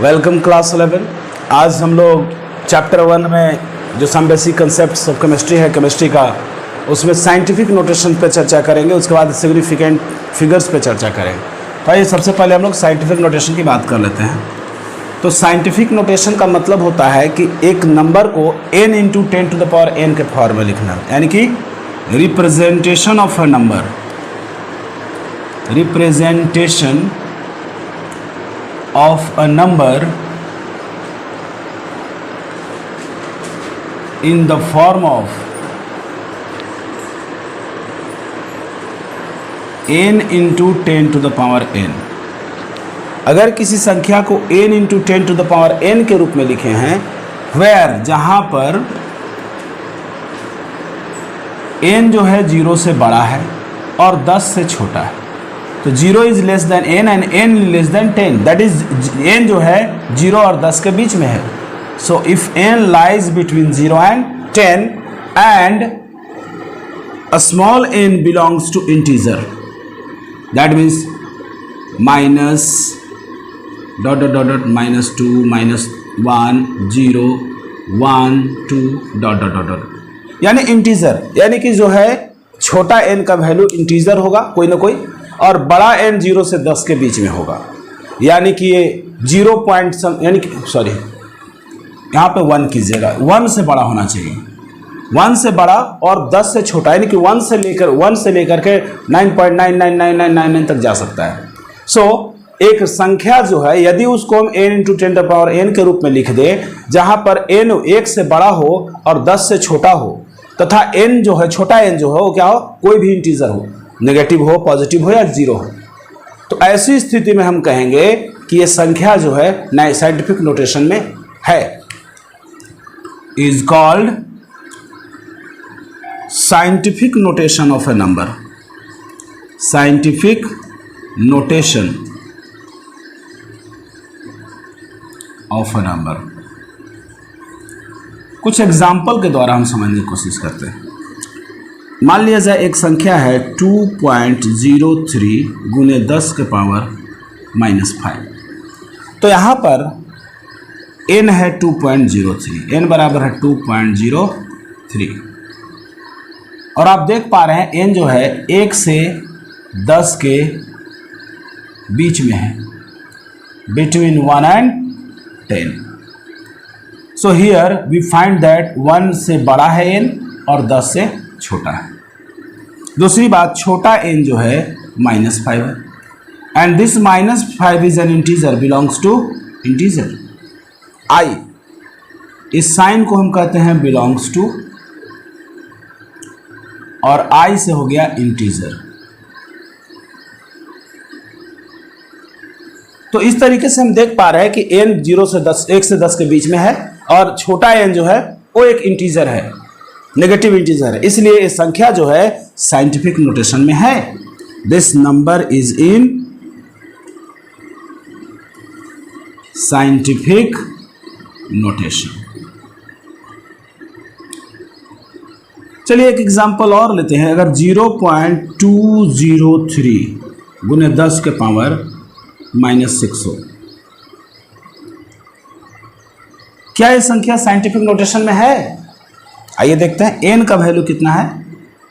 Welcome class 11। आज हम लोग चैप्टर 1 में जो some basic concepts of chemistry है केमिस्ट्री का, उसमें साइंटिफिक नोटेशन पे चर्चा करेंगे। उसके बाद सिग्निफिकेंट फिगर्स पे चर्चा करेंगे। तो आइए सबसे पहले हम लोग साइंटिफिक नोटेशन की बात कर लेते हैं। तो साइंटिफिक नोटेशन का मतलब होता है कि एक नंबर को n into 10 to the power n के फॉर्म में लिखना, यानी कि representation of a number, representation of a number in the form of n into 10 to the power n। अगर किसी संख्या को n into 10 to the power n के रूप में लिखे हैं, where जहां पर n जो है 0 से बड़ा है और 10 से छोटा है। तो 0 is less than n and n less than 10, that is n जो है 0 और 10 के बीच में है। So if n lies between 0 and 10 and a small n belongs to integer, that means minus dot dot dot dot minus 2 minus 1 0 1 2 dot dot dot dot, यानी integer, यानी कि जो है छोटा n का वैल्यू इंटीजर होगा कोई ना कोई, और बड़ा n 0 से 10 के बीच में होगा। यानी कि ये 0 पॉइंट यानी कि सॉरी यहाँ पे 1 कीजिएगा, 1 से बड़ा होना चाहिए, 1 से बड़ा और 10 से छोटा, यानी कि 1 से लेकर के 9.99999 तक जा सकता है। सो एक संख्या जो है यदि उसको हम n into 10 to the power n के रूप में लिख दे, जहाँ पर n 1 से बड़ा हो और 10 से छोटा हो, तथा n जो है छोटा n जो है वो क्या हो, कोई भी इंटीजर हो, नेगेटिव हो पॉजिटिव हो या 0 हो, तो ऐसी स्थिति में हम कहेंगे कि ये संख्या जो है नए साइंटिफिक नोटेशन में है, is called scientific notation of A number. Scientific notation of A number. कुछ एग्जाम्पल के द्वारा हम समझने की कोशिश करते हैं। मान लिया जाए एक संख्या है 2.03 गुने 10 के पावर -5। तो यहाँ पर n है 2.03, n बराबर है 2.03, और आप देख पा रहे हैं n जो है 1 से 10 के बीच में है, between 1 and 10। So here we find that 1 से बड़ा है n और 10 से छोटा है। दूसरी बात, छोटा n जो है -5 है, and this -5 is an integer, belongs to integer i। इस साइन को हम कहते हैं बिलोंग्स टू, और i से हो गया इंटीजर। तो इस तरीके से हम देख पा रहे हैं कि n 0 से 10 1 से 10 के बीच में है, और छोटा n जो है वो एक इंटीजर है, नेगेटिव इंटीजर है, इसलिए ये संख्या जो है साइंटिफिक नोटेशन में है। This number is in scientific notation. चलिए एक एग्जांपल और लेते हैं। अगर 0.203 गुने 10 के पावर -6 हो, क्या ये संख्या साइंटिफिक नोटेशन में है? आइए देखते हैं। n का वैल्यू कितना है?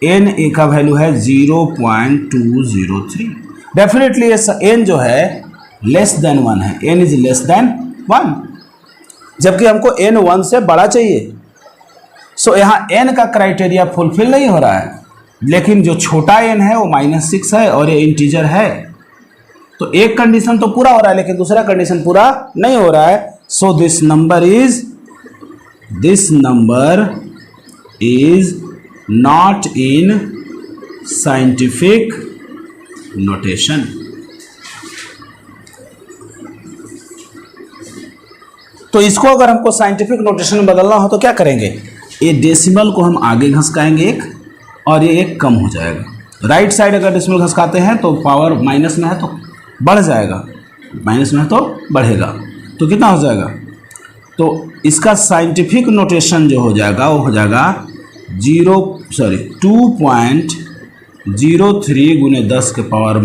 n a का वैल्यू है 0.203। डेफिनेटली n जो है लेस देन 1 है, n इज लेस देन 1, जबकि हमको n 1 से बड़ा चाहिए। सो यहाँ n का क्राइटेरिया फुलफिल नहीं हो रहा है, लेकिन जो छोटा n है वो -6 है और ये इंटीजर है। तो एक कंडीशन तो पूरा हो रहा है, लेकिन दूसरा कंडीशन पूरा नहीं हो रहा है। So this number is not in scientific notation। तो इसको अगर हमको साइंटिफिक नोटेशन में बदलना हो तो क्या करेंगे? ये डेसिमल को हम आगे घसकाएंगे एक, और ये एक कम हो जाएगा। राइट साइड अगर डेसिमल घसकाते हैं तो पावर माइनस में है तो बढ़ जाएगा, माइनस में है तो बढ़ेगा, तो कितना हो जाएगा? तो इसका साइंटिफिक नोटेशन जो हो जाएगा वो हो जाएगा 2.03 गुने 10 के पावर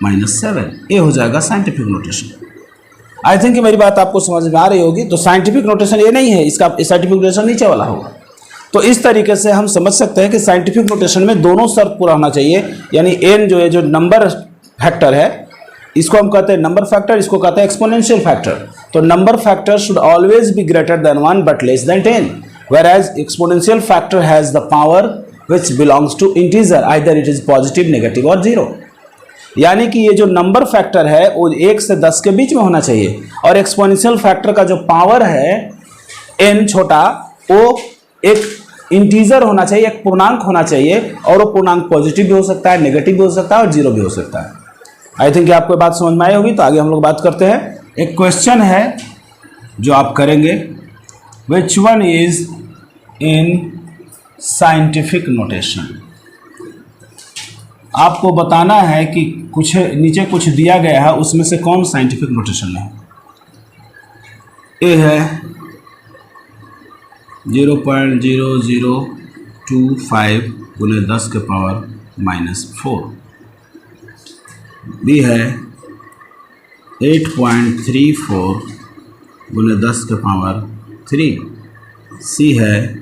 -7, ये हो जाएगा साइंटिफिक नोटेशन। आई थिंक मेरी बात आपको समझ में आ रही होगी। तो साइंटिफिक नोटेशन ये नहीं है, इसका साइंटिफिक नोटेशन नीचे वाला होगा। तो इस तरीके से हम समझ सकते हैं कि साइंटिफिक नोटेशन में दोनों शर्त पूरा होना चाहिए, यानी n जो है, जो नंबर फैक्टर है, इसको हम कहते हैं नंबर फैक्टर, इसको कहते हैं एक्सपोनेंशियल फैक्टर। तो number factor should always be greater than 1 but less than 10, whereas exponential factor has the power which belongs to integer, either it is positive, negative और 0। यानी कि ये जो नंबर फैक्टर है वो 1 से 10 के बीच में होना चाहिए, और एक्सपोनेंशियल फैक्टर का जो पावर है n छोटा, वो एक इंटीजर होना चाहिए, एक पूर्णांक होना चाहिए, और वो पूर्णांक पॉजिटिव भी हो सकता है, नेगेटिव भी हो सकता है और 0 भी हो सकता है। आई थिंक आपको बात समझ में आई होगी। तो आगे हम लोग बात करते हैं। एक क्वेश्चन है जो आप करेंगे, which one is in scientific notation. आपको बताना है कि कुछ नीचे कुछ दिया गया है, उसमें से कौन साइंटिफिक नोटेशन है। ए है 0.0025 गुने 10 के पावर -4, बी है 8.34 गुने 10 के पावर 3, सी है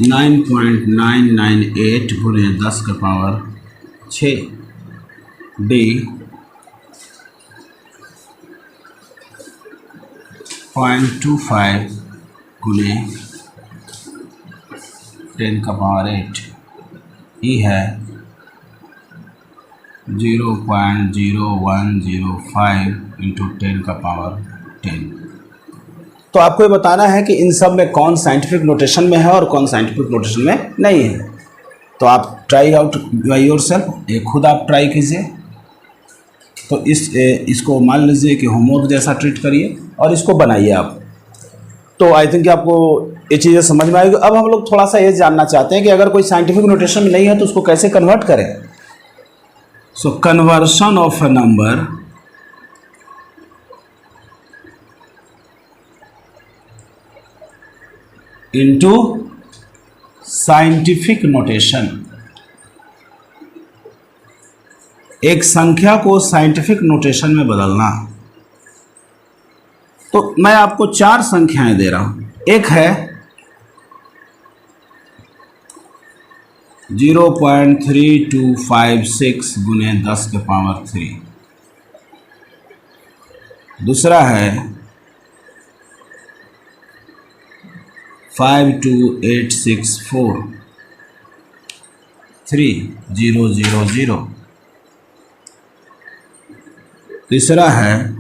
9.998 गुने 10 के पावर 6, डी 0.25 गुने 10 का पावर 8, ई है 0.0105 इंटू 10 का पावर 10। तो आपको ये बताना है कि इन सब में कौन साइंटिफिक नोटेशन में है और कौन साइंटिफिक नोटेशन में नहीं है। तो आप ट्राई आउट बाय योरसेल्फ, ये खुद आप ट्राई कीजिए। तो इसको मान लीजिए कि होमवर्क जैसा ट्रीट करिए और इसको बनाइए आप। तो आई थिंक आपको ये चीज़ें समझ में आएगी। अब हम लोग थोड़ा सा ये जानना चाहते हैं कि अगर कोई साइंटिफिक नोटेशन में नहीं है तो उसको कैसे कन्वर्ट करें। So conversion of a number into scientific notation. एक संख्या को साइंटिफिक नोटेशन में बदलना। तो मैं आपको 4 संख्याएं दे रहा हूं। एक है 0.3256 गुने 10 के पावर 3, दूसरा है 528643000, तीसरा है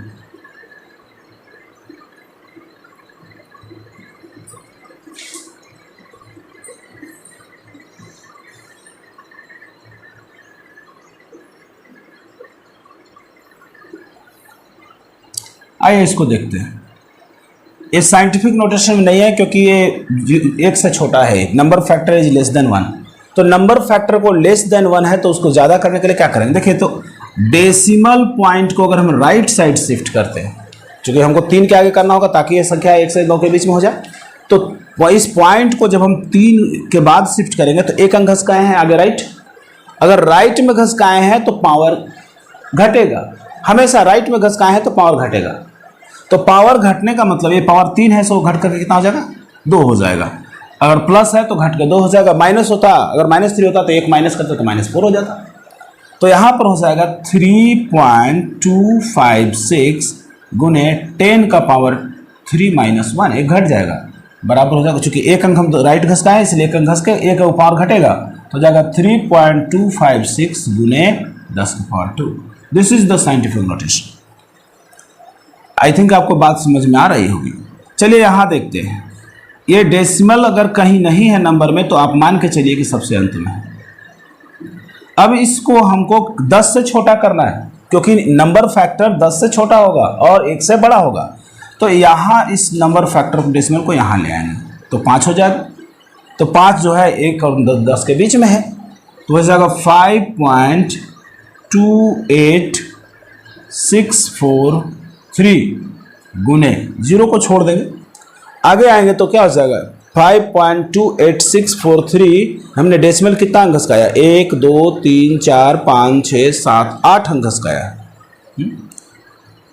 1 इसको देखते हैं। ये साइंटिफिक नोटेशन में नहीं है क्योंकि ये 1 से छोटा है। Number factor is less than 1। तो नंबर फैक्टर को लेस देन 1 है तो उसको ज़्यादा करने के लिए क्या करेंगे। देखिए, तो डेसिमल पॉइंट को अगर हम राइट साइड शिफ्ट करते हैं, क्योंकि हमको 3 के आगे करना होगा ताकि ये संख्या 1 से 9 के बीच में हो जाए, तो इस पॉइंट को जब हम 3 के बाद शिफ्ट करेंगे तो 1 अंक घसकाए हैं आगे राइट। अगर राइट में घसकाए हैं तो पावर घटेगा। हमेशा राइट में घसकाए हैं तो पावर घटेगा। तो पावर घटने का मतलब, ये पावर 3 है, सो घट करके कितना हो जाएगा, 2 हो जाएगा। अगर प्लस है तो घट के 2 हो जाएगा। माइनस होता, अगर -3 होता तो 1 माइनस करते तो -4 हो जाता। तो यहाँ पर हो जाएगा 3.256 गुने 10 का पावर 3 - 1, 1 घट जाएगा, बराबर हो जाएगा। चूंकि 1 अंक हम तो राइट घसका है इसलिए 1 अंक घस के 1 पावर घटेगा तो जाएगा 3.256 गुने 10 का power 2। This is the scientific notation. I think आपको बात समझ में आ रही होगी। चलिए यहाँ देखते हैं। ये डेसिमल अगर कहीं नहीं है नंबर में तो आप मान के चलिए कि सबसे अंत में है। अब इसको हमको 10 से छोटा करना है क्योंकि नंबर फैक्टर 10 से छोटा होगा और 1 से बड़ा होगा। तो यहाँ इस नंबर फैक्टर डेसिमल को यहाँ ले आएंगे तो 5 हो जाएगा। तो 5 जो है 1 और 10 के बीच में है तो हो जाएगा 5.28643 गुने 0 को छोड़ देंगे, आगे आएंगे तो क्या हो जाएगा 5.28643 हमने डेसिमल कितना अंक घसकाया, 1 2 3 4 5 6 7 8 अंक घसकाया।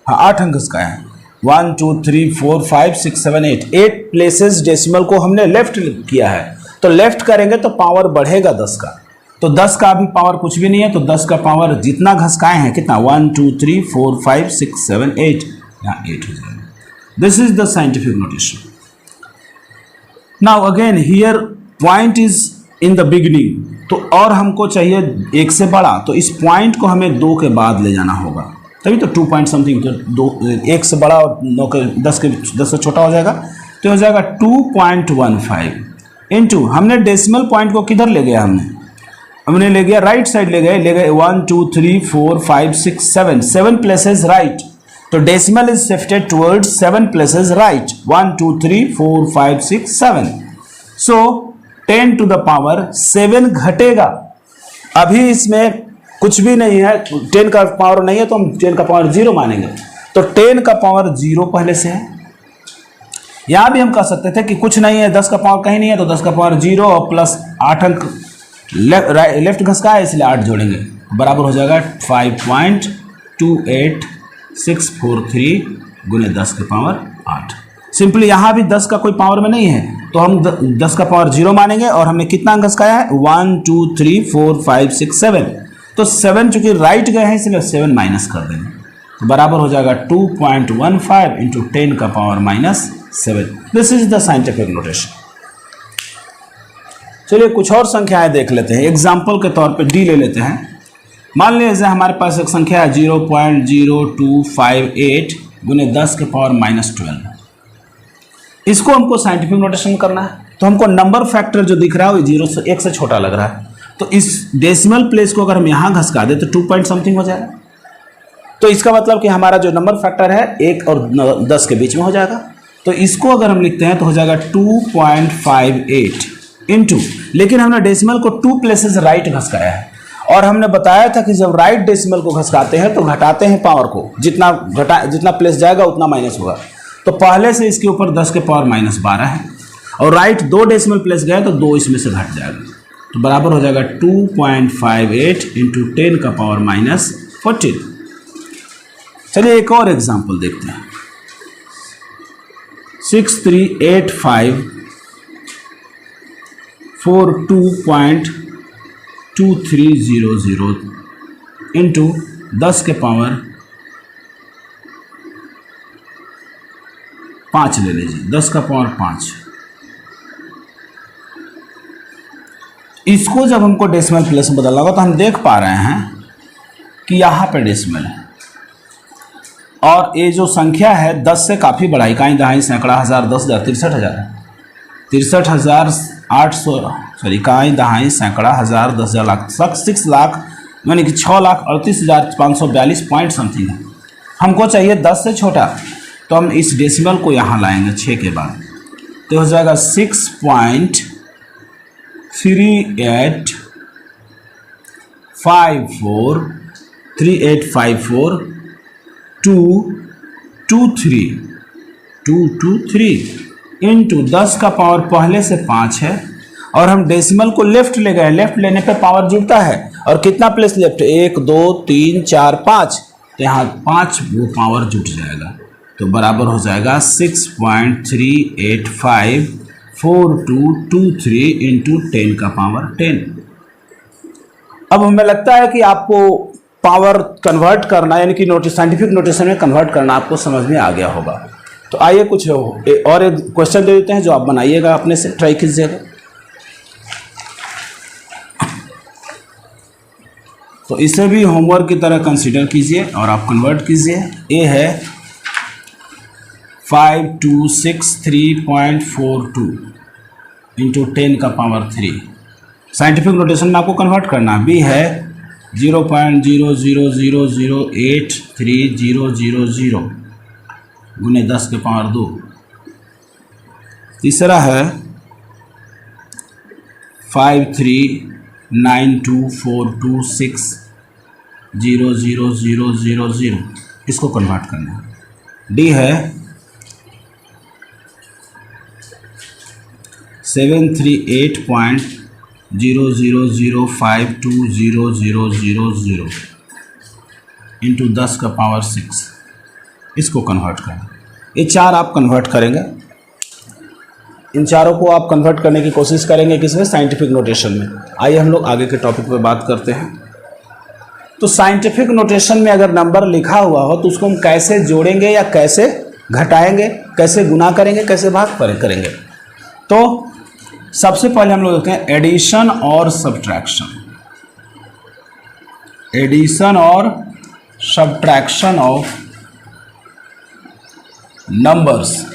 हाँ 8 अंक घसकाया है। 1 2 3 4 5 6 7 8 प्लेसेस डेसिमल को हमने लेफ्ट किया है, तो लेफ्ट करेंगे तो पावर बढ़ेगा 10 का। तो 10 का अभी पावर कुछ भी नहीं है, तो 10 का पावर जितना घसकाए हैं कितना 1 2 3 4 5 6 7 8, यहाँ 8 हो जाएगा। This is the scientific notation. Now again here point is in the beginning, तो और हमको चाहिए 1 से बड़ा, तो इस पॉइंट को हमें 2 के बाद ले जाना होगा, तभी तो 2 पॉइंट समथिंग, तो 1 से बड़ा और 10 से छोटा हो जाएगा, तो हो जाएगा 2.15 इंटू, हमने डेसिमल पॉइंट को किधर ले गया, हमने ले गया राइट साइड ले गए 1 2 3 4 5 6 7 प्लेसेस राइट, तो decimal is shifted towards 7 places right, 1 2 3 4 5 6 7, so 10 to the power 7 घटेगा। अभी इसमें कुछ भी नहीं है, 10 का पावर नहीं है, तो हम 10 का पावर 0 मानेंगे, तो 10 का पावर 0 पहले से है। यहां भी हम कह सकते थे कि कुछ नहीं है, 10 का पावर कहीं नहीं है, तो 10 का पावर 0 और प्लस 8 अंक लेफ्ट घसका है, इसलिए 8 जोड़ेंगे, बराबर हो जाएगा 5.28643 गुने 10 के पावर 8। सिंपली यहाँ भी 10 का कोई पावर में नहीं है, तो हम 10 का पावर 0 मानेंगे, और हमने कितना अंक घसकाया है 1 2 3 4 5 6 7, तो 7 चूंकि राइट गए हैं इसलिए 7 माइनस कर देंगे, तो बराबर हो जाएगा 2.15 इंटू 10 का power -7। This is the scientific notation. चलिए कुछ और संख्याएं देख लेते हैं, एग्जाम्पल के तौर पे डी ले लेते हैं। मान लीजिए हमारे पास एक संख्या है 0.0258 गुने 10 के पावर -12, इसको हमको साइंटिफिक नोटेशन करना है, तो हमको नंबर फैक्टर जो दिख रहा है वो 0 से 1 से छोटा लग रहा है, तो इस डेसिमल प्लेस को अगर हम यहाँ घसका दे तो 2 पॉइंट समथिंग हो जाएगा, तो इसका मतलब कि हमारा जो नंबर फैक्टर है 1 और 10 के बीच में हो जाएगा, तो इसको अगर हम लिखते हैं तो हो जाएगा 2.58 इंटू, लेकिन हमने डेसिमल को 2 प्लेसेस राइट घसकाया है, और हमने बताया था कि जब राइट डेसिमल को घसकाते हैं तो घटाते हैं पावर को, जितना प्लेस जाएगा उतना माइनस होगा, तो पहले से इसके ऊपर 10 के पावर -12 है, और राइट 2 डेसिमल प्लेस गए तो 2 इसमें से घट जाएगा, तो बराबर हो जाएगा 2.58 इंटू 10 का पावर -14। चलिए एक और एग्जाम्पल देखते हैं, 638542.2300 इंटू 10 के पावर 5 ले लीजिए, 10 का पावर 5। इसको जब हमको डेसिमल प्लेस में बदलना होगा तो हम देख पा रहे हैं कि यहाँ पे डेसिमल है, और ये जो संख्या है 10 से काफ़ी बड़ा, इकाई दहाई सैकड़ा हज़ार 10,000 63,000 है, 63,800 सॉरी इकाई दहाई सैकड़ा हज़ार 10,000 लाख 6 लाख यानी कि 6,38,542 पॉइंट समथिंग है। हमको चाहिए 10 से छोटा, तो हम इस डेसिमल को यहाँ लाएंगे 6 के बाद, तो हो जाएगा 6.38543854 इंटू 10 का पावर पहले से 5 है, और हम डेसिमल को लेफ्ट ले गए, लेफ्ट लेने पे पावर जुड़ता है, और कितना प्लेस लेफ्ट 1 2 3 4 5, तो यहाँ 5 वो पावर जुट जाएगा, तो बराबर हो जाएगा 6.3854223 इंटू 10 का पावर 10। अब हमें लगता है कि आपको पावर कन्वर्ट करना यानी कि साइंटिफिक नोटेशन में कन्वर्ट करना आपको समझ में आ गया होगा, तो आइए कुछ और एक क्वेश्चन दे देते हैं जो आप बनाइएगा, अपने से ट्राई कीजिएगा। तो इसे भी होमवर्क की तरह कंसीडर कीजिए और आप कन्वर्ट कीजिए। ए है 5263.42 इंटू 10 का पावर 3, साइंटिफिक नोटेशन में आपको कन्वर्ट करना। बी है 0.0008300 गुने 10 के पावर 2। तीसरा है 539242600000, इसको कन्वर्ट करना है। डी है 738.00052000 इंटू 10 का पावर 6, इसको कन्वर्ट करना। ये चार आप कन्वर्ट करेंगे, इन चारों को आप कन्वर्ट करने की कोशिश करेंगे किसमें, साइंटिफिक नोटेशन में। आइए हम लोग आगे के टॉपिक पे बात करते हैं। तो साइंटिफिक नोटेशन में अगर नंबर लिखा हुआ हो तो उसको हम कैसे जोड़ेंगे या कैसे घटाएंगे, कैसे गुना करेंगे, कैसे भाग करेंगे। तो सबसे पहले हम लोग देखते हैं एडिशन और सब्ट्रैक्शन। एडिशन और subtraction of numbers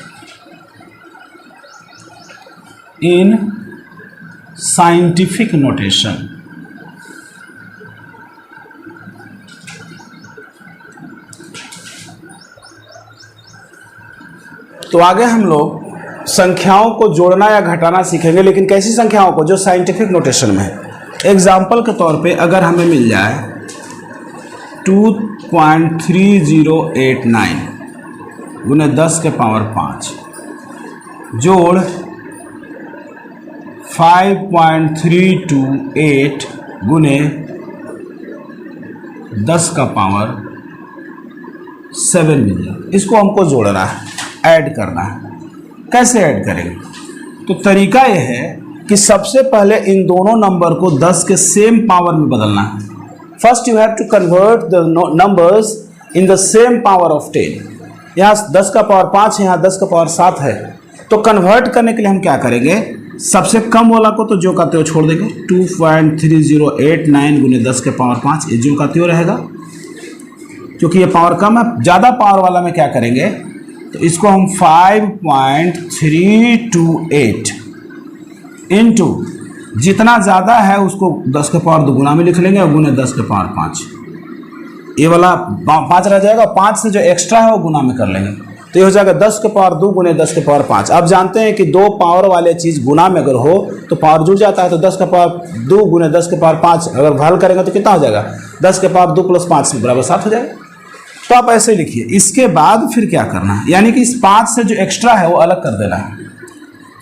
in scientific notation. तो आगे हम लोग संख्याओं को जोड़ना या घटाना सीखेंगे, लेकिन कैसी संख्याओं को, जो साइंटिफिक नोटेशन में है। एग्जाम्पल के तौर पे अगर हमें मिल जाए 2.3089 गुने 10 के पावर 5 जोड़ 5.328 गुने 10 का पावर 7 मिल जाए। इसको हमको जोड़ना है, ऐड करना है। कैसे ऐड करेंगे? तो तरीका यह है कि सबसे पहले इन दोनों नंबर को 10 के सेम पावर में बदलना है। First you have to convert the numbers in the same power of 10। यहाँ 10 का पावर 5 है, यहाँ 10 का पावर 7 है। तो कन्वर्ट करने के लिए हम क्या करेंगे, सबसे कम वाला को तो जो का त्यों छोड़ देंगे। 2.3089 गुने 10 के पावर 5, ये जो का त्यों रहेगा, क्योंकि ये पावर कम है। ज़्यादा पावर वाला में क्या करेंगे, तो इसको हम 5.328 इंटू जितना ज़्यादा है उसको 10 के पावर 2 गुना में लिख लेंगे और गुने 10 के पावर 5। ये वाला 5 रह जाएगा, 5 से जो एक्स्ट्रा है वो गुना में कर लेंगे। तो ये हो जाएगा 10 के पावर 2 गुने 10 के पावर 5। अब जानते हैं कि दो पावर वाले चीज़ गुना में अगर हो तो पावर जुड़ जाता है। तो 10 के पावर 2 गुने 10 के पावर 5 अगर हल करेंगे तो कितना हो जाएगा, 10 के पावर 2 + 5 बराबर 7 हो जाएगा। तो आप ऐसे लिखिए। इसके बाद फिर क्या करना है, यानी कि इस 5 से जो एक्स्ट्रा है वो अलग कर देना है।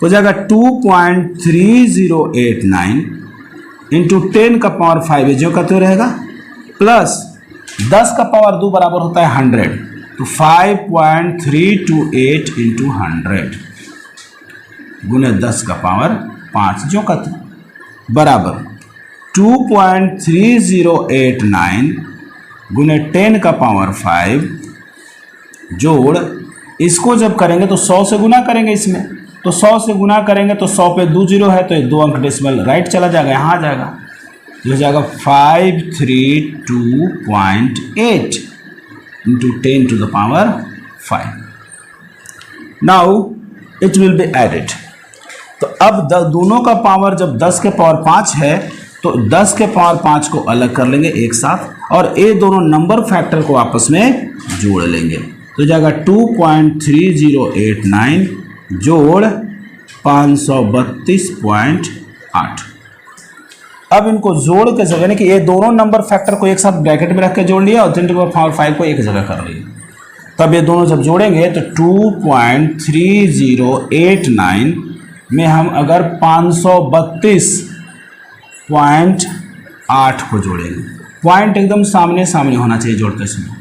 हो जाएगा 2.3089 इंटू 10 का पावर 5 जो का तो रहेगा, प्लस 10 का पावर 2 बराबर होता है 100। तो 5.328 इंटू 100 गुने 10 का पावर 5 जो का तो बराबर 2.3089 गुने 10 का पावर 5 जोड़, इसको जब करेंगे तो 100 से गुना करेंगे इसमें। तो 100 से गुना करेंगे तो 100 पे 2 जीरो है तो ये 2 अंक डेसिमल राइट चला जाएगा, यहाँ आ जाएगा। ये हो जाएगा 532.8 into 10 to the power 5। Now it will be added. तो अब दोनों का पावर जब 10 के पावर 5 है तो 10 के पावर 5 को अलग कर लेंगे एक साथ और ये दोनों नंबर फैक्टर को आपस में जोड़ लेंगे। तो जाएगा 2.3089 जोड़ 532.8। अब इनको जोड़ के जगह, यानी कि ये दोनों नंबर फैक्टर को एक साथ ब्रैकेट में रख के जोड़ लिया और 10 टू द पावर 5 को एक जगह कर लिया। तब ये दोनों जब जोड़ेंगे तो 2.3089 में हम अगर 532.8 को जोड़ेंगे, पॉइंट एकदम सामने सामने होना चाहिए जोड़ते समय।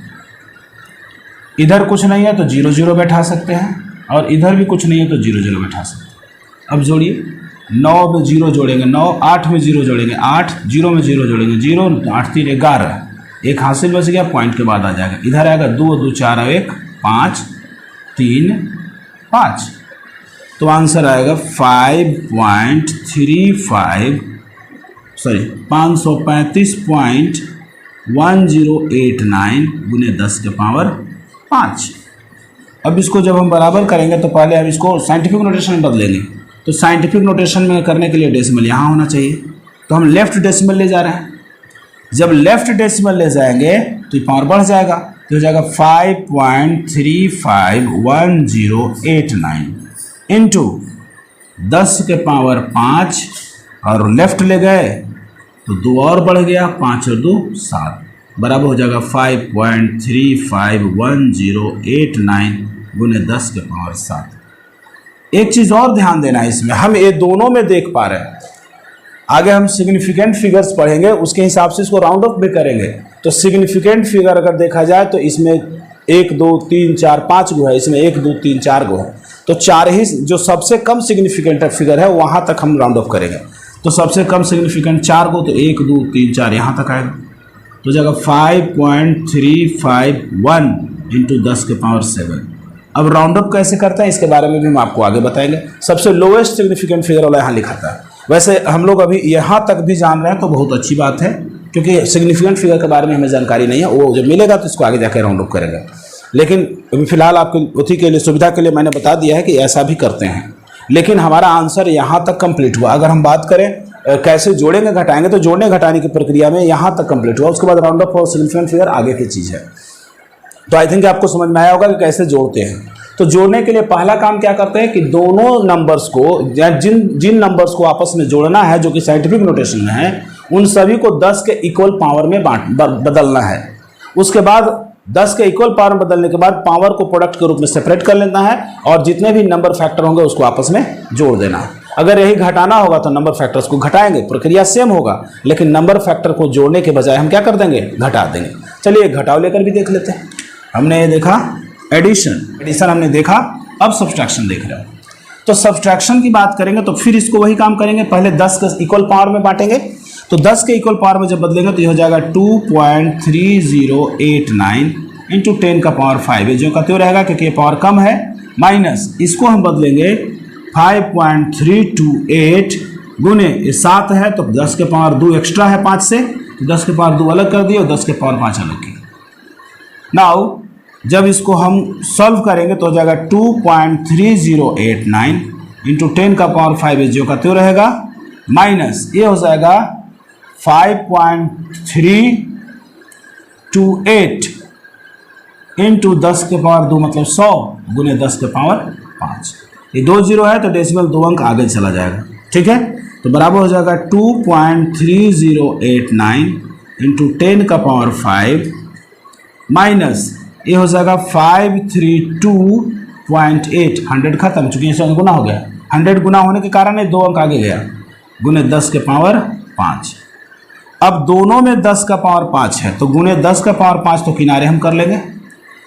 इधर कुछ नहीं है तो 0 0 बैठा सकते हैं और इधर भी कुछ नहीं है तो 0 0 बैठा सकते हैं। अब जोड़िए, 9 में 0 जोड़ेंगे 9, 8 में 0 जोड़ेंगे 8, 0 में 0 जोड़ेंगे 0, 8 3 11, एक हासिल बच गया, पॉइंट के बाद आ जाएगा। इधर आएगा 2 2 4 1 5 3 5। तो आंसर आएगा 535.1089 गुने 10 के पावर 5। अब इसको जब हम बराबर करेंगे तो पहले हम इसको साइंटिफिक नोटेशन में बदलेंगे। तो साइंटिफिक नोटेशन में करने के लिए डेसिमल यहाँ होना चाहिए, तो हम लेफ्ट डेसिमल ले जा रहे हैं। जब लेफ्ट डेसिमल ले जाएंगे तो ये पावर बढ़ जाएगा, तो हो जाएगा 5.351089 इंटू 10 के पावर 5 और लेफ्ट ले गए तो 2 और बढ़ गया, 5 और 2 7 बराबर हो जाएगा 5.351089 गुने 10 के पावर 7। एक चीज़ और ध्यान देना है इसमें, हम ये दोनों में देख पा रहे हैं, आगे हम सिग्निफिकेंट फिगर्स पढ़ेंगे उसके हिसाब से इसको राउंड ऑफ भी करेंगे। तो सिग्निफिकेंट फिगर अगर देखा जाए तो इसमें 1 2 3 4 5 गो है, इसमें 1 2 3 4 गो है, तो 4 ही जो सबसे कम सिग्निफिकेंट फिगर है वहाँ तक हम राउंड ऑफ करेंगे। तो सबसे कम सिग्निफिकेंट 4 गो, तो 1 2 3 4 यहाँ तक आएगा, तो जगह 5.351 इंटू 10 के पावर 7। अब राउंड अप कैसे करते हैं इसके बारे में भी हम आपको आगे बताएंगे। सबसे लोएस्ट सिग्निफिकेंट फिगर वाला यहाँ लिखा था। वैसे हम लोग अभी यहाँ तक भी जान रहे हैं तो बहुत अच्छी बात है, क्योंकि सिग्निफिकेंट फिगर के बारे में हमें जानकारी नहीं है, वो जब मिलेगा तो इसको आगे जाकर राउंड अप करेंगे। लेकिन अभी फिलहाल आपकी उसी के लिए सुविधा के लिए मैंने बता दिया है कि ऐसा भी करते हैं। लेकिन हमारा आंसर यहाँ तक कंप्लीट हुआ। अगर हम बात करें कैसे जोड़ेंगे घटाएंगे, तो जोड़ने घटाने की प्रक्रिया में यहाँ तक कंप्लीट हुआ, उसके बाद राउंड अप और सिग्निफिकेंट फिगर आगे की चीज़ है। तो आई थिंक आपको समझ में आया होगा कि कैसे जोड़ते हैं। तो जोड़ने के लिए पहला काम क्या करते हैं कि दोनों नंबर्स को या जिन नंबर्स को आपस में जोड़ना है जो कि साइंटिफिक नोटेशन में है, उन सभी को 10 के इक्वल पावर में बदलना है। उसके बाद 10 के इक्वल पावर में बदलने के बाद पावर को प्रोडक्ट के रूप में सेपरेट कर लेना है और जितने भी नंबर फैक्टर होंगे उसको आपस में जोड़ देना है। अगर यही घटाना होगा तो नंबर फैक्टर्स को घटाएंगे, प्रक्रिया सेम होगा, लेकिन नंबर फैक्टर को जोड़ने के बजाय हम क्या कर देंगे, घटा देंगे। चलिए घटाव लेकर भी देख लेते हैं। हमने ये देखा एडिशन हमने देखा, अब सब्सट्रैक्शन देख रहे हो। तो सब्सट्रैक्शन की बात करेंगे तो फिर इसको वही काम करेंगे, पहले 10 के इक्वल पावर में बांटेंगे। तो 10 के इक्वल पावर में जब बदलेंगे तो ये हो जाएगा 2.3089 इंटू 10 का पावर 5, ये जो का त्यों रहेगा क्योंकि ये पावर कम है, माइनस इसको हम बदलेंगे 5.328 गुने ये 7 है तो 10 के पावर 2 एक्स्ट्रा है 5 से, तो 10 के पावर 2 अलग कर दिए और 10 के पावर 5 अलग किए। नाउ जब इसको हम सॉल्व करेंगे तो हो जाएगा 2.3089 इंटू 10 का पावर 5 जो का त्यों रहेगा, माइनस ये हो जाएगा 5.328 इंटू 10 के पावर 2 मतलब 100 गुने 10 के पावर 5। ये 2 जीरो है तो डेसिमल 2 अंक आगे चला जाएगा, ठीक है। तो बराबर हो जाएगा 2.3089 इंटू 10 का पावर 5 माइनस ये हो जाएगा 532.8, 100 खत्म, चूंकि इससे गुना हो गया, 100 गुना होने के कारण ये 2 अंक आगे गया, गुने 10 के पावर 5। अब दोनों में 10 का पावर 5 है तो गुने 10 का पावर 5 तो किनारे हम कर लेंगे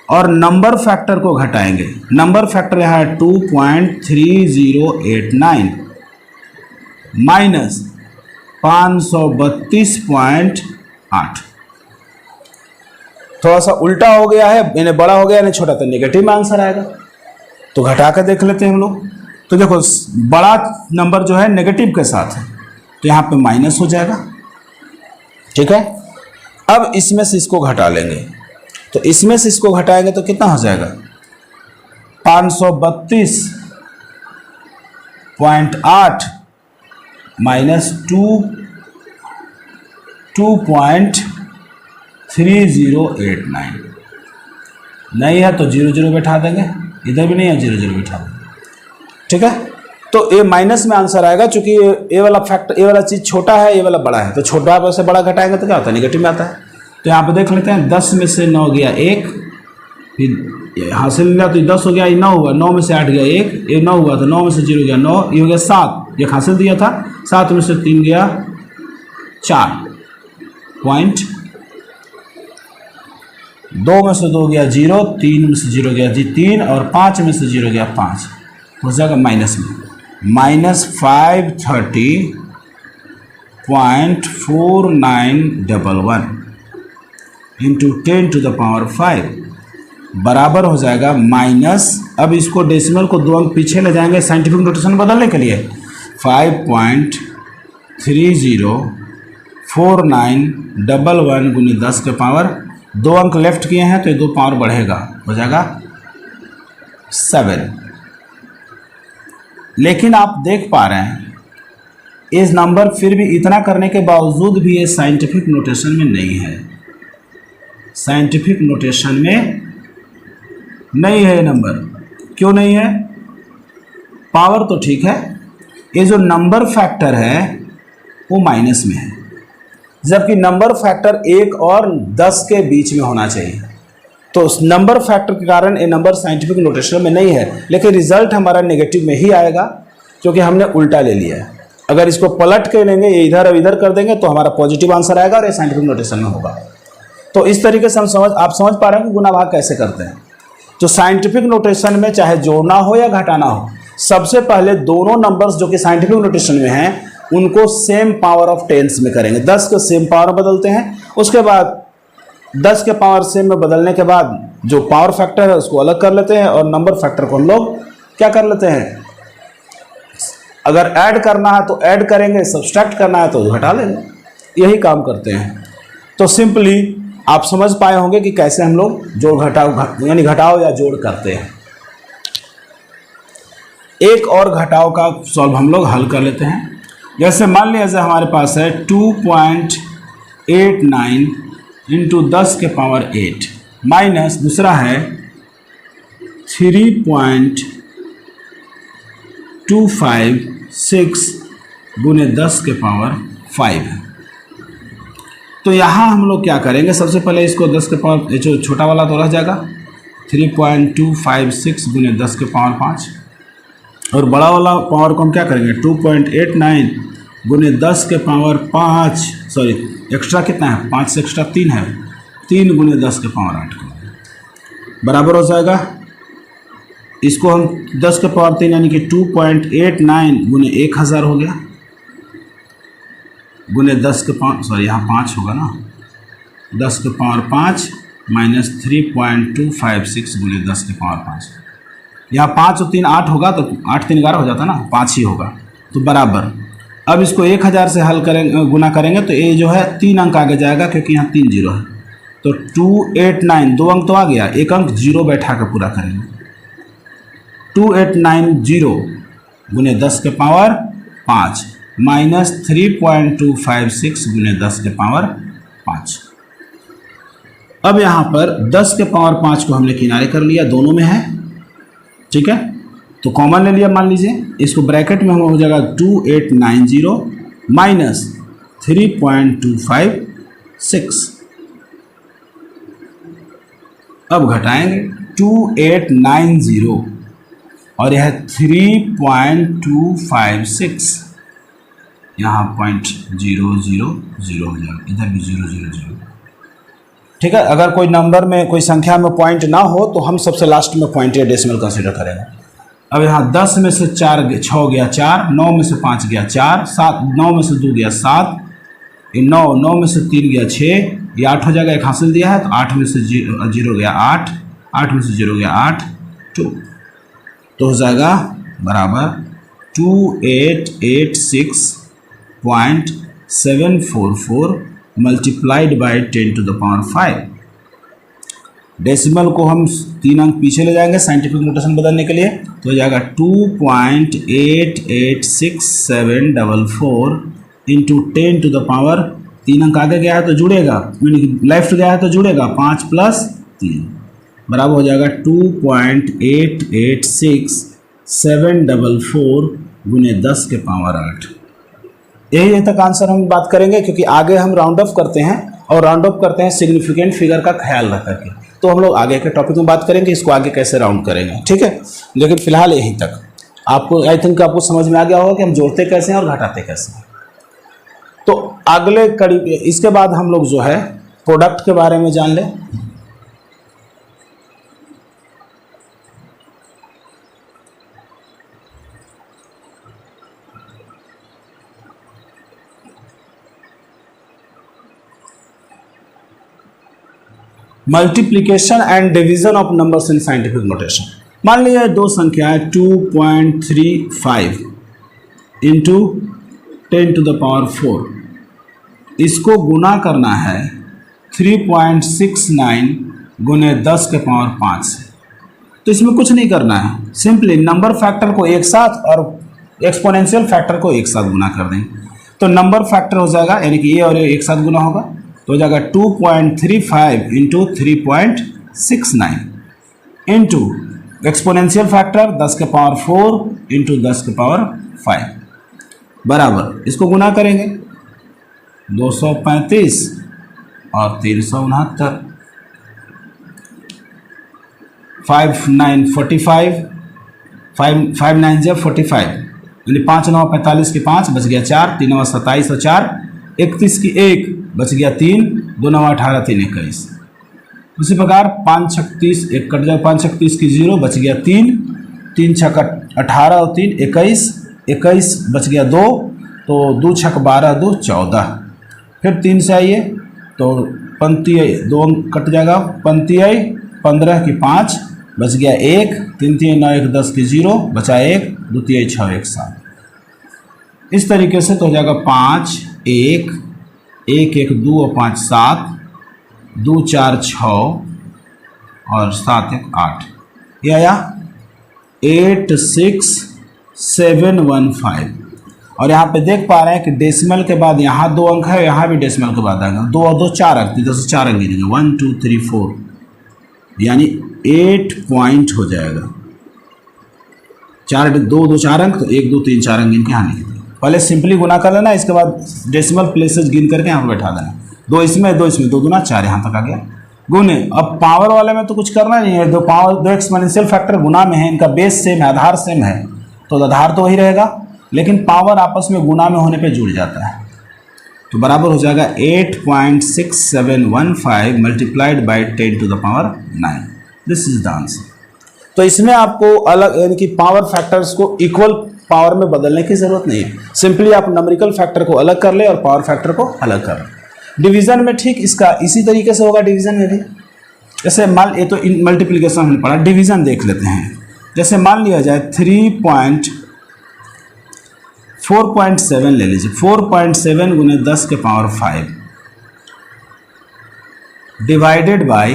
और नंबर फैक्टर को घटाएंगे। नंबर फैक्टर यहाँ है 2.3089 माइनस 532.8। थोड़ा सा उल्टा हो गया है, इन्हें बड़ा हो गया इन्हें छोटा, तो नेगेटिव में आंसर आएगा। तो घटा कर देख लेते हैं हम लोग। तो देखो बड़ा नंबर जो है नेगेटिव के साथ है तो यहाँ पे माइनस हो जाएगा, ठीक है। अब इसमें से इसको घटा लेंगे, तो इसमें से इसको घटाएंगे तो कितना हो जाएगा 532.8 माइनस 2.3089 नहीं है तो 0 0 बैठा देंगे, इधर भी नहीं है 0 0 बैठा देंगे, ठीक है। तो ये माइनस में आंसर आएगा, चूंकि ये वाला फैक्टर, ये वाला चीज़ छोटा है, ये वाला बड़ा है, तो छोटा से बड़ा घटाएंगे तो क्या होता है, नेगेटिव में आता है। तो यहाँ पे देख लेते हैं 10 में से 9 गया 1, फिर हासिल मिला तो 10 हो गया, ये 9 हुआ, 9 में से 8 गया 1, ये 9 हुआ तो 9 में से 0 गया 9, ये हो गया 7, ये हासिल दिया था, 7 में से 3 गया 4 पॉइंट, 2 में से 2 गया 0, 3 में से 0 गया 3 और 5 में से 0 गया 5, हो जाएगा माइनस में, minus 530.4911 into 10 to the power 5 बराबर हो जाएगा माइनस, अब इसको डेसिमल को 2 अंक पीछे ले जाएंगे साइंटिफिक नोटेशन बदलने के लिए, 5.304911 गुने 10 के पावर 2 अंक लेफ्ट किए हैं तो ये 2 पावर बढ़ेगा, हो जाएगा 7। लेकिन आप देख पा रहे हैं इस नंबर फिर भी इतना करने के बावजूद भी ये साइंटिफिक नोटेशन में नहीं है, साइंटिफिक नोटेशन में नहीं है ये नंबर। क्यों नहीं है, पावर तो ठीक है, ये जो नंबर फैक्टर है वो माइनस में है, जबकि नंबर फैक्टर 1 और 10 के बीच में होना चाहिए, तो नंबर फैक्टर के कारण ये नंबर साइंटिफिक नोटेशन में नहीं है, लेकिन रिजल्ट हमारा नेगेटिव में ही आएगा क्योंकि हमने उल्टा ले लिया है। अगर इसको पलट के लेंगे, ये इधर और इधर कर देंगे तो हमारा पॉजिटिव आंसर आएगा और ये साइंटिफिक नोटेशन में होगा। तो इस तरीके से आप समझ पा रहे हैं कि गुना भाग कैसे करते हैं। तो साइंटिफिक नोटेशन में चाहे जोड़ना हो या घटाना हो, सबसे पहले दोनों नंबर्स जो कि साइंटिफिक नोटेशन में हैं उनको सेम पावर ऑफ टेंस में करेंगे। 10 को सेम पावर में बदलते हैं, उसके बाद 10 के पावर सेम में बदलने के बाद जो पावर फैक्टर है उसको अलग कर लेते हैं और नंबर फैक्टर को हम लोग क्या कर लेते हैं, अगर ऐड करना है तो ऐड करेंगे, सब्सट्रैक्ट करना है तो घटा लेंगे, यही काम करते हैं। तो सिंपली आप समझ पाए होंगे कि कैसे हम लोग जोड़ घटाव यानी घटाव या जोड़ करते हैं। एक और घटाव का सॉल्व हम लोग हल कर लेते हैं। जैसे मान लीजिए हमारे पास है 2.89 इंटू 10 के पावर 8 माइनस दूसरा है 3.256 गुने 10 के पावर 5। तो यहाँ हम लोग क्या करेंगे, सबसे पहले इसको 10 के पावर जो छोटा वाला तो रह जाएगा 3.256 गुने 10 के पावर 5 और बड़ा वाला पावर को हम क्या करेंगे 2.89 गुने 10 के पावर 5, सॉरी एक्स्ट्रा कितना है 5 से एक्स्ट्रा 3 है, 3 गुने 10 के पावर 8 बराबर हो जाएगा। इसको हम 10 के पावर 3 यानी कि 2.89 गुने 1000 हो गया गुने 10 के पावर, सॉरी यहाँ 5 होगा ना, 10 के पावर 5 माइनस 3.256 गुने 10 के पावर 5। यहाँ 5 और 3 8 होगा तो 8 3 11 हो जाता ना, 5 ही होगा तो बराबर। अब इसको 1000 से हल करेंगे, गुना करेंगे तो ये जो है 3 अंक आगे जाएगा क्योंकि यहाँ 3 जीरो है। तो 289 2 अंक तो आ गया, 1 अंक जीरो बैठा कर पूरा करेंगे। 2890 गुने 10 के पावर 5 माइनस 3.256 गुने 10 के पावर 5। अब यहाँ पर 10 के पावर 5 को हमने किनारे कर लिया, दोनों में है, ठीक है, तो कॉमन ले लिया। मान लीजिए इसको ब्रैकेट में हम हो जाएगा 2890 माइनस 3.256। अब घटाएंगे 2890 और यह 3.256, यहाँ 0.000 हो जाएगा, इधर भी 000, ठीक है। अगर कोई नंबर में कोई संख्या में पॉइंट ना हो तो हम सबसे लास्ट में पॉइंट या डेसिमल कंसीडर करेंगे। अब यहाँ 10 में से 6 गया 4, 9 में से 5 गया 4, 7 9 में से 2 गया 7, 9 में से 3 गया 6, ये 8 हो जाएगा, एक हासिल दिया है तो 8 में से 0 गया 8, 8 में से 0 गया 8, 2 तो हो जाएगा बराबर 2886.744 multiplied by 10 to the power 5। Decimal को हम 3 अंक पीछे ले जाएंगे साइंटिफिक नोटेशन बदलने के लिए, तो हो जाएगा 2.88674 इंटू 10 टू द पावर, 3 अंक आगे गया है तो जुड़ेगा, लेफ्ट गया है तो जुड़ेगा, 5 प्लस 3 बराबर हो जाएगा 2.88674 गुने 10 के पावर 8। यही तक आंसर हम बात करेंगे क्योंकि आगे हम राउंड ऑफ करते हैं और राउंड ऑफ करते हैं सिग्निफिकेंट फिगर का ख्याल रख करके, तो हम लोग आगे के टॉपिक में बात करेंगे इसको आगे कैसे राउंड करेंगे, ठीक है। लेकिन फिलहाल यहीं तक आपको, आई थिंक आपको समझ में आ गया होगा कि हम जोड़ते कैसे हैं और घटाते कैसे हैं। तो अगले कड़ी इसके बाद हम लोग जो है प्रोडक्ट के बारे में जान लें। Multiplication and division of numbers in scientific notation. मान लीजिए दो संख्याएं 2.35 इंटू 10 टू द पावर 4, इसको गुना करना है 3.69 गुने 10 के पावर 5 से। तो इसमें कुछ नहीं करना है, सिंपली नंबर फैक्टर को एक साथ और एक्सपोनेंशियल फैक्टर को एक साथ गुना कर देंगे। तो नंबर फैक्टर हो जाएगा, यानी कि ये और ये एक साथ गुना होगा तो हो जाएगा 2.35 इंटू 3.69 इंटू एक्सपोनेंशियल फैक्टर 10 के पावर 4 इंटू 10 के पावर 5 बराबर, इसको गुना करेंगे 235 और 369 5 9 45, 5 9 जब 45, यानी 5 9 45 की 5 बच गया 4, 3 9 27 और 4 31 की 1 बच गया 3, 2 9 18 3 21। उसी प्रकार 5 6 30 1 कट जाए, 5 6 30 की 0 बच गया 3, 3 6 18 और 3 21, 21 बच गया 2, तो 2 6 12 2 14। फिर 3 से आइए तो पंक्ति 2 अंक कट जाएगा, पंक्ति आई 15 की 5 बच गया 1, 3 3 9 1 10 की 0 बचा 1, 2 3 6 1 7। इस तरीके से तो हो जाएगा 5 1 1 1 2 और 5 7, 2 4 6 और 7 1 8। ये आया 8 6 7 1 5। और यहाँ पे देख पा रहे हैं कि डेसिमल के बाद यहाँ 2 अंक है, यहाँ भी डेसिमल के बाद आएगा 2 और 2 4 अंक, इधर से 4 अंक गिनेंगे 1 2 3 4, यानी 8 पॉइंट हो जाएगा। 4 2 2 4 अंक, तो 1 2 3 4 अंक गिन के यहाँ लिख देंगे। पहले सिंपली गुना कर लेना, इसके बाद डेसिमल प्लेसेस गिन करके यहाँ पर बैठा देना। 2 इसमें 2 इसमें, 2 दूना 4 यहाँ तक आ गया गुने। अब पावर वाले में तो कुछ करना नहीं है, दो एक्सपोनेंशियल फैक्टर गुना में है, इनका बेस सेम है, आधार सेम है, तो आधार तो वही रहेगा, लेकिन पावर आपस में गुना में होने पे जुड़ जाता है। तो बराबर हो जाएगा 8.6715 multiplied by 10 to the power 9। This is the answer. तो इसमें आपको अलग यानी कि पावर फैक्टर्स को इक्वल पावर में बदलने की जरूरत नहीं है, सिंपली आप नंबरिकल फैक्टर को अलग कर ले और पावर फैक्टर को अलग कर ले। डिवीजन में ठीक इसका इसी तरीके से होगा, डिवीजन में भी जैसे मान, ये तो मल्टीप्लिकेशन हमने पढ़ा, डिवीजन देख लेते हैं। जैसे मान लिया जाए 4.7 ले लीजिए, 4.7 गुने 10 के पावर 5 डिवाइडेड बाय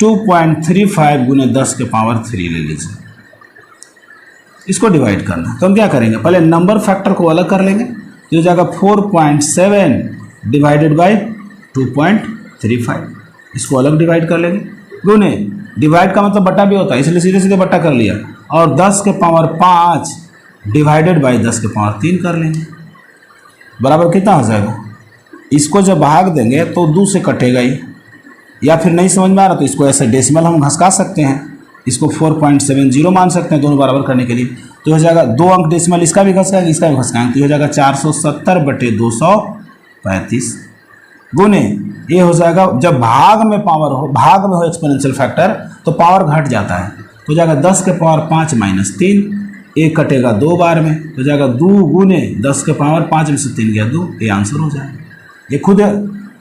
2.35 गुने 10 के पावर 3 ले लीजिए। इसको डिवाइड करना है तो हम क्या करेंगे, पहले नंबर फैक्टर को अलग कर लेंगे, तो हो जाएगा 4.7 डिवाइडेड बाय 2.35, इसको अलग डिवाइड कर लेंगे, गुने डिवाइड का मतलब बट्टा भी होता है, इसलिए सीधे सीधे बट्टा कर लिया, और 10 के पावर 5 डिवाइडेड बाय 10 के पावर 3 कर लेंगे। बराबर कितना हो जाएगा, इसको जब भाग देंगे तो 2 से कटेगा ही, या फिर नहीं समझ में आ रहा तो इसको ऐसे डेसिमल हम घसका सकते हैं, इसको 4.70 मान सकते हैं दोनों बराबर करने के लिए। तो हो जाएगा 2 अंक डेसिमल, इसका भी घसकाएंगे इसका भी घसकाएंगे, तो हो जाएगा 470/235 गुने, ये हो जाएगा जब भाग में पावर हो, भाग में हो एक्सपोनेंशियल फैक्टर तो पावर घट जाता है, तो हो जाएगा 10 के पावर 5 - 3, 1 कटेगा 2 बार में, तो हो जाएगा 2 गुने 10 के पावर 5 में से 3 गया 2, ये आंसर हो जाएगा। ये खुद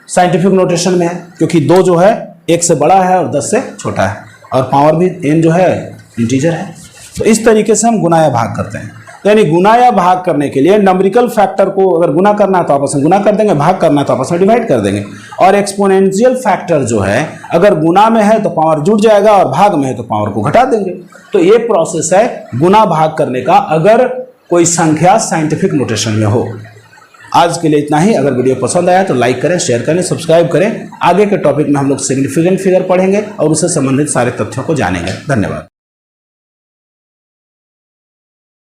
साइंटिफिक नोटेशन में है, क्योंकि 2 जो है 1 से बड़ा है और 10 से छोटा है, और पावर भी n जो है इंटीजर है। तो इस तरीके से हम गुना या भाग करते हैं। तो यानी गुना या भाग करने के लिए नंबरिकल फैक्टर को अगर गुना करना है तो आपस में गुना कर देंगे, भाग करना है तो आपस में डिवाइड कर देंगे। और एक्सपोनेंशियल फैक्टर जो है अगर गुना में है तो पावर जुड़ जाएगा, और भाग में है तो पावर को घटा देंगे। तो ये प्रोसेस है गुना भाग करने का, अगर कोई संख्या साइंटिफिक नोटेशन में हो। आज के लिए इतना ही। अगर वीडियो पसंद आया तो लाइक करें, शेयर करें, सब्सक्राइब करें। आगे के टॉपिक में हम लोग सिग्निफिकेंट फिगर पढ़ेंगे और उससे संबंधित सारे तथ्यों को जानेंगे। धन्यवाद।